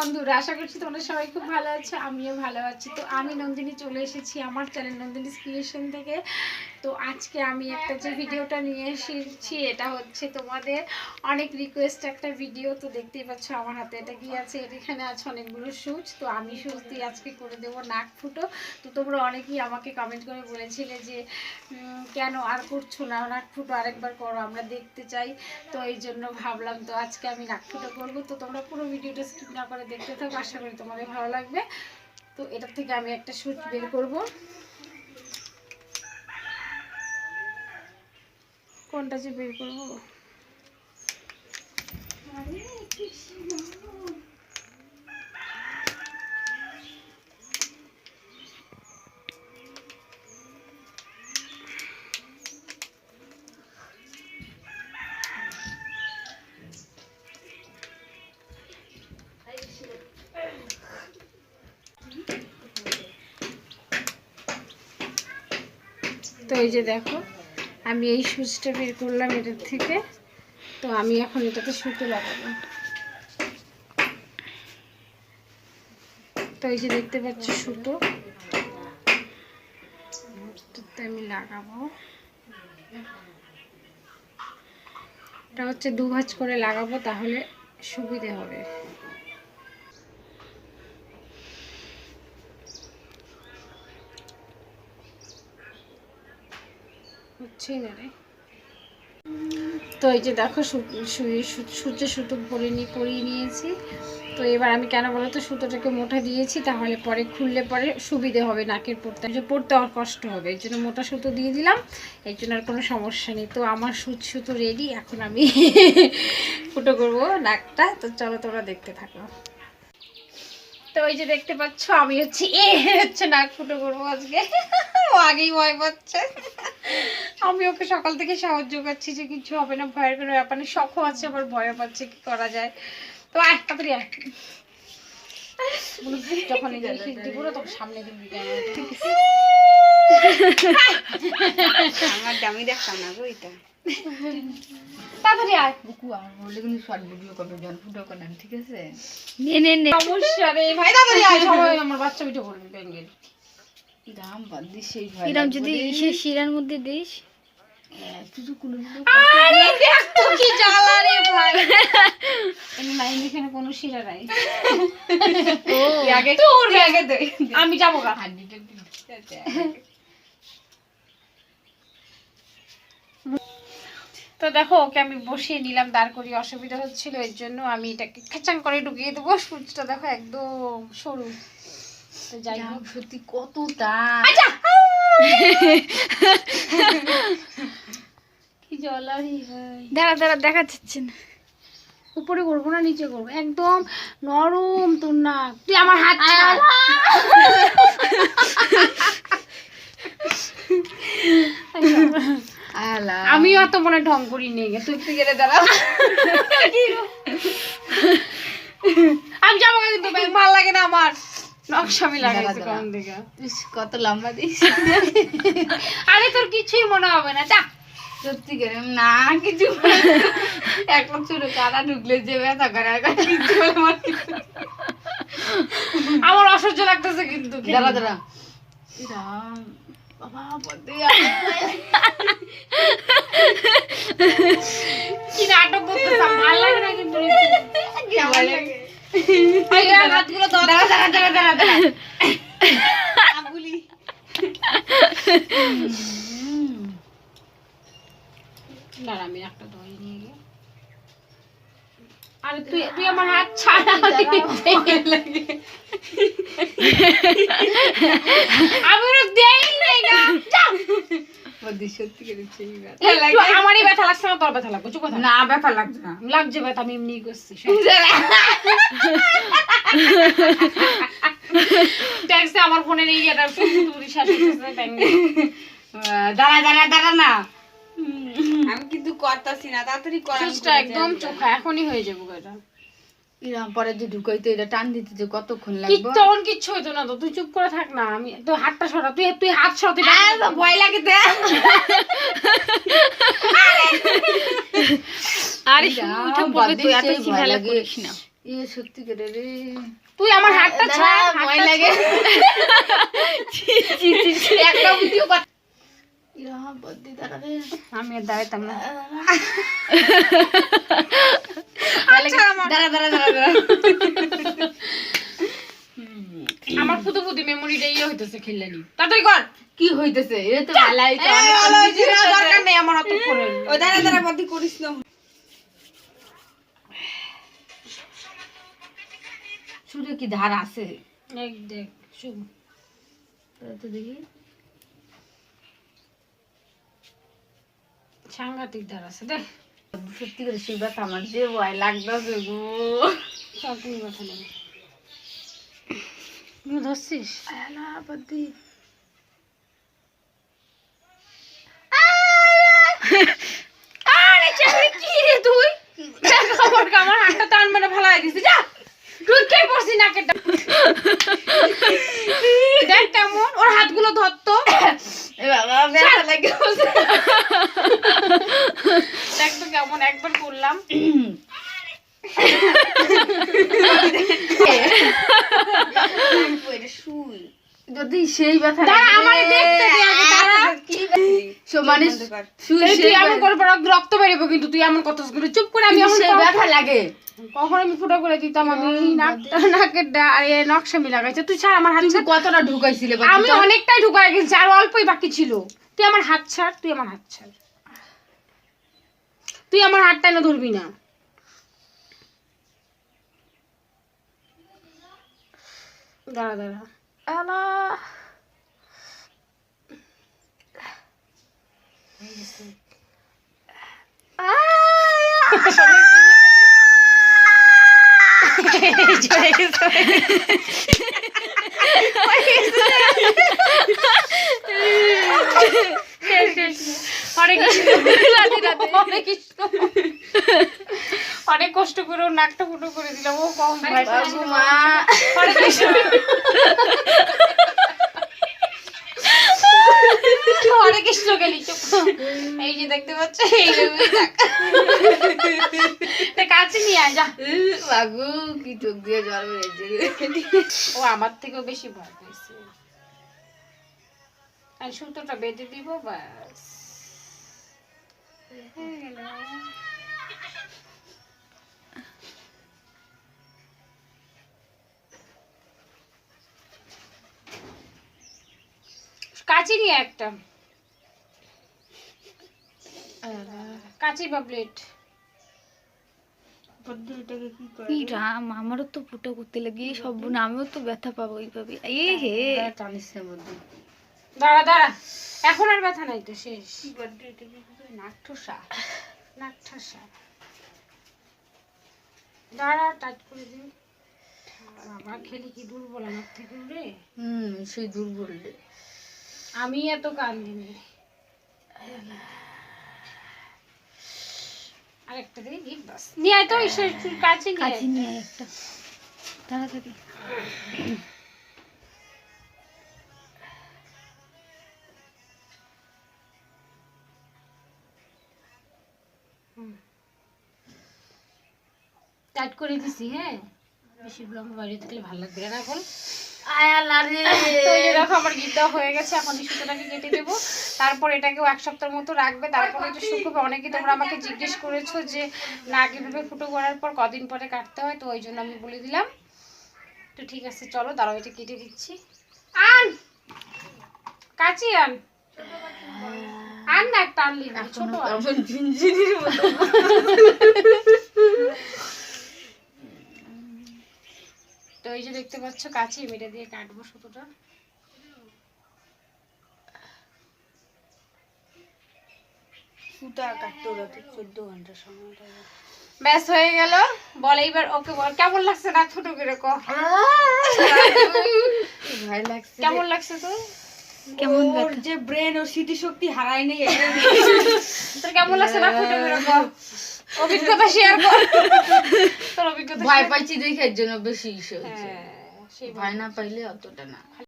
বন্ধুরা, আশা করছি তোমরা সবাই খুব ভালো আছো, আমিও ভালো আছি। তো আমি নন্দিনী চলে এসেছি আমার চ্যানেল নন্দিনীস ক্রিয়েশন থেকে। তো আজকে আমি একটা যে ভিডিওটা নিয়ে এসেছি এটা হচ্ছে তোমাদের অনেক রিকোয়েস্ট একটা ভিডিও। তো দেখতেই পাচ্ছ আমার হাতে এটা কি আছে, এখানে আছে অনেকগুলো সুচ। তো আমি সুচ দিয়ে আজকে করে দেবো নাক ফুটো। তো তোমরা অনেকেই আমাকে কমেন্ট করে বলেছিলে যে কেন আর করছো না, নাক ফুটো আরেকবার করো, আমরা দেখতে চাই। তো এই জন্য ভাবলাম তো আজকে আমি নাক ফুটো করবো। তো তোমরা পুরো ভিডিওটা স্কিপ না করে দেখতে থাকো, আশা করি তোমাদের ভালো লাগবে। তো এটার থেকে আমি একটা সুচ বের করবো। কোনটা যে বের করবো, তো এই যে দেখো আমি এই সুচটা বের করলাম এটার থেকে। তো আমি এখন এটাতে সুতো লাগাবো। তো এই যে দেখতে পাচ্ছ সুতো, আমি লাগাবো। এটা হচ্ছে দু ভাঁজ করে লাগাবো, তাহলে সুবিধে হবে। হচ্ছেই না রে। তো এই যে দেখো সূর্যে সুতো পরিয়ে নিয়েছি। তো এবার আমি কেন বলো তো সুতোটাকে মোটা দিয়েছি, তাহলে পরে খুললে পরে সুবিধে হবে নাকের পড়তে, পড়তে আর কষ্ট হবে, এই জন্য মোটা সুতো দিয়ে দিলাম। এই জন্য আর কোনো সমস্যা নেই। তো আমার সুতো রেডি, এখন আমি ফুটো করবো নাকটা। তো চলো তোমরা দেখতে থাকো। তো ওই যে দেখতে পাচ্ছ আমি হচ্ছে নাক ফুটো করবো আজকে। ও আগেই ভয় পাচ্ছে, আমি ওকে সকাল থেকে সাহায্য করছি যে কিছু হবে না, ভয়ের কোনো ব্যাপার নেই। শখও আছে আবার ভয়ও পাচ্ছে, কি করা যায়। তো তাড়াতাড়ি যখন দিব না তখন সামনে দিবি, আমার দামি দেখতাম না গো এটা। তাড়াতাড়ি আয়। বুকু আর বলে কিন্তু শর্ট ভিডিও করবে, জন ফুটো করেন, ঠিক আছে? নে সমস্যা রে ভাই, তাড়াতাড়ি আয়। সবাই আমার বাচ্চা ভিডিও করবে ব্যাঙ্গের। ইরাম বাদ দিস সেই ভাই। ইরাম যদি সে শিরার মধ্যে দিস, তুই কোনো আরে দেখ তো কি জ্বালা রে ভাই। লাইন এখানে কোনো শিরা নাই। ও আগে তোর আগে দে, আমি যাবো গা। হাড্ডিটা তো দেখো ওকে আমি বসিয়ে নিলাম, দাঁড় করিয়ে, অসুবিধা হচ্ছিল, এর জন্য আমি এটাকে খেচাং করে ঢুকিয়ে দেবো। সুচটা দেখো একদম সরু। তো যাই হোক, সত্যি কতটা কি জ্বলারি ভাই। দাঁড়া দেখা যাচ্ছে না। উপরে করবো না নিচে করবো, একদম নরম তোর না। তুই আমার হাত ছাড়। আমিও এত মনে ঢং করি নিয়ে গে, তুই তুই গেলে দাঁড়া। আমি যাবো কিন্তু ভালো লাগে না আমার। নকশামি লাগাইছে কোন দিকে। কত লম্বা দিস। আরে তোর কিছুই মনে হবে না, যা। সত্যি করে না কিছু একটা ছোট কাদা ঢুকলে যে ব্যথা করে আমার অসহ্য লাগতেছে কিন্তু। দাঁড়া দাঁড়া ইরাম বাবা বদে কি নাটক করতেছ, ভালো লাগে না কিন্তু। হাতগুলো দাঁড়া দাঁড়া দাঁড়া দাঁড়া দাঁড়া আগুলি দাঁড়া, আমি একটা দই নিয়ে গিয়ে। আরে তুই আমার হাত ছাড়া। আমি ওরা দেই নাই না। বদি সত্যি করে আমারই ব্যথা লাগছে না, তোর ব্যথা লাগবে? চুপ কথা। না ব্যথা লাগছে না, লাগছে ব্যথা, আমি এমনি করছি। ট্যাক্সে আমার ফোনে নেই, এটা সুন্দরী শাশুড়ি দাঁড়া দাঁড়া দাঁড়া না, আমি কিন্তু করতাছি না, তাড়াতাড়ি করা। সুচটা একদম চোখা, এখনই হয়ে যাবো এটা। ইরাম পরে যে ঢুকাইতে এটা টান দিতে যে কতক্ষণ লাগবে? তখন কিচ্ছু হইতো না। তো তুই চুপ করে থাক না, আমি তো হাতটা সরা। তুই হাত সরাতে ভয় লাগে দে। আরে তুই আর বেশি ভালো করিস না। সত্যি করে রে, তুই আমার হাতটা ছাড়, ভয় লাগে। একটা ভিডিও কর। ইয়া বদ্দি দাঁড়া রে, আমি আর দাঁড়াইতাম না। দাঁড়া দাঁড়া দাঁড়া দাঁড়া। আমার ফুটো ফুটি মেমোরিটা ইয়ে হইতেছে খেললেনি, তাড়াতাড়ি কর। কি হইতেছে? এ তো ভালাই তো, এই, অনেক আলো busy জিরা হচ্ছে। দরকার নেই আমার অত করে। ও দাঁড়া দাঁড়া বদ্দি করিস না। শুধু কি ধার আছে? দেখ দেখ শুভ, তো দেখি। সাংঘাতিক দ্বার আছে দেখ। সত্যি করে সেই ব্যথা আমার যে ভয় লাগতেছে গো। সব তুমি কথা নেই, তুই ধরছিস? না বদ্দি। আরে চাকরি কি রে তুই? দেখ আমার হাতটা টান মেরে ফেলাই দিছিস, যা তুই কে পড়ছিস নাকেরটা। দেখ কেমন ওর হাতগুলো ধরতো, এ বাবা ব্যথা লাগে। দেখ তো কেমন একবার করলাম। যদি সেই ব্যথা দাঁড়া আমারে দেখতে দে আগে, দাঁড়া। মানে এই তুই এমন করে পড়া রক্ত বেরোবে কিন্তু, তুই এমন কথা করে চুপ করে। আমি এখন সেই ব্যথা লাগে। কখন আমি ফুটো করে দিতাম, আমি নাকটা নাকের আর এ নকশামি লাগাইছে। তুই ছাড় আমার হাত তুমি ছাড়। কতটা ঢুকাইছিলে? আমি অনেকটাই ঢুকাই গেছি, আর অল্পই বাকি ছিল। তুই আমার হাত ছাড়, তুই আমার হাত ছাড়, তুই আমার হাতটা না ধরবি না। দাঁড়া দাঁড়া, অনেক অনেক কষ্ট করে ওর নাকটা ফুটো করে দিলাম। ও কম ভয় পাচ্ছে। মা অনেক কষ্ট। অনেক কষ্ট গেলি, চুপ। এই যে দেখতে পাচ্ছ, এই যে কাছে নিয়ে আয় যা। বাবু কি চোখ দিয়ে জল বেরিয়েছে। ও আমার থেকেও বেশি ভয় পেয়েছে। আর সুতোটা বেঁধে দিব, ব্যাস হয়ে গেল। কাঁচি নিয়ে একটা, কাঁচি বা প্লেট। কি রাম, আমারও তো ফুটো করতে লাগে সব বোন, আমিও তো ব্যথা পাবো এইভাবে। এ হে টানিস না বদ্দি। দাঁড়া দাঁড়া, এখন আর ব্যথা নাই তো, শেষ। নাক ঠোসা। নাক ঠাসা। দাঁড়া টাইট করে দিই। বাবা খেলি কি দুর্বল আমার থেকে রে। সেই দুর্বল রে। আমি এত কান্দিনি। আরেকটা দিয়ে গিফট বাস নিয়ে আয় তো, ঈশ্বর কাছে নিয়ে আয়। কাছে নিয়ে আয় একটা তাড়াতাড়ি। টাইট করে দিছি, হ্যাঁ। বেশি লম্বা বাইরে থাকলে ভালো লাগবে না এখন। তো এই যে দেখো আমার গিফট দেওয়া হয়ে গেছে। এখন এই সুতোটাকে কেটে দেবো, তারপর এটাকেও এক সপ্তাহের মতো রাখবে, তারপরে এটা শুকোবে। অনেকে তোমরা আমাকে জিজ্ঞেস করেছো যে নাক এভাবে ফুটো করার পর কদিন পরে কাটতে হয়, তো ওই জন্য আমি বলে দিলাম। তো ঠিক আছে চলো, দাঁড়াও এটা কেটে দিচ্ছি। আন কাচি আন, আন না একটা আনলি না, ছোট আন। ঝিনঝিনির মতো। তো এই যে দেখতে পাচ্ছ কাচি, মেরে দিয়ে কাটবো সুতোটা। সুতা কাটতে ওরা তো 14 ঘন্টা সময় লাগে। ব্যাস হয়ে গেল। বল এইবার ওকে বল কেমন লাগছে নাক ফুটো করে কো। ভয় লাগছে। কেমন লাগছে তোর? কেমন ওর ব্যথা? যে ব্রেন ও স্মৃতিশক্তি হারায় নেই। তোর কেমন লাগছে নাক ফুটো করে কো, অভিজ্ঞতা শেয়ার কর। তোর অভিজ্ঞতা ভয় পাইছি দেখে এর জন্য বেশি ইস্যু হয়েছে। হ্যাঁ সেই ভয় না পাইলে অতটা না।